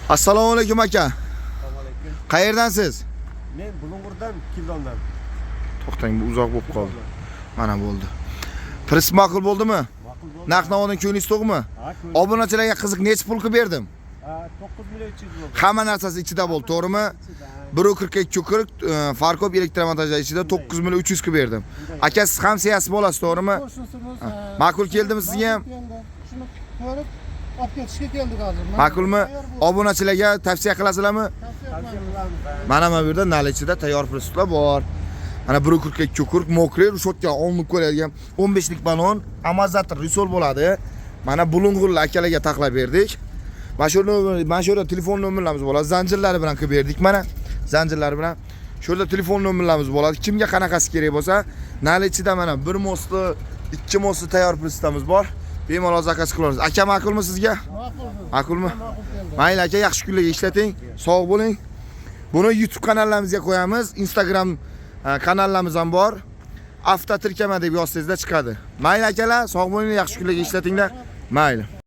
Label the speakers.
Speaker 1: Assalomu alaykum aka.
Speaker 2: Assalomu alaykum.
Speaker 1: Qayerdansiz?
Speaker 2: Men Bulung'urdan, Kildondan.
Speaker 1: To'xtang, bu uzoq bo'lib qoldi. Mana bo'ldi. Pris ma'qul bo'ldimi?
Speaker 2: Ma'qul bo'ldi.
Speaker 1: Narx-navoning ko'nglingiz to'g'mi?
Speaker 2: Ha,
Speaker 1: Obunachilarga qiziq necha pul qilib berdim?
Speaker 2: 9 million 300 bo'ldi.
Speaker 1: Hamma narsasi ichida bo'ldi, to'g'rimi? 1.42 Farkop elektromontajlar ichida 9 million 300 qilib berdim. Aka siz ham siyasi bo'lasiz, to'g'rimi? Ma'qul keldimi sizga ham?
Speaker 3: Shuni ko'rib olib ketishga keldik hozir.
Speaker 1: Ma'qulmi? Obunachilarga tavsiya qilasizlarmi?
Speaker 2: Tavsiya qilamiz.
Speaker 1: Mana bu yerda nal ichida tayyor plislar bor. Mana 1.42 mokre rushotga olinib qo'yadigan 15 lik balon, amazzator risol bo'ladi. Mana bulung'urlar akalarga taklif berdik. Mana shu yerda telefon nomerlarimiz bo'ladi. Zanjirlari bilan qilib berdik mana. Zanjirlari bilan. Shu yerda telefon nomerlarimiz bo'ladi. Kimga qanaqasi kerak bo'lsa, nal ichida mana 1 mostli, 2 mostli tayyor plistamiz bor. Bemalol zakaz qilamiz. Aka ma'qulmi sizga? Ma'qulmi? Mayli aka, yaxshi kunlarga ishlating. Sog' bo'ling. Buni YouTube kanallarimizga qo'yamiz. Instagram kanallarimiz ham bor. Avtotirkama deb yozsangizda chiqadi. Mayli akalar, sog' bo'ling, yaxshi kunlarga ishlatinglar. Mayli.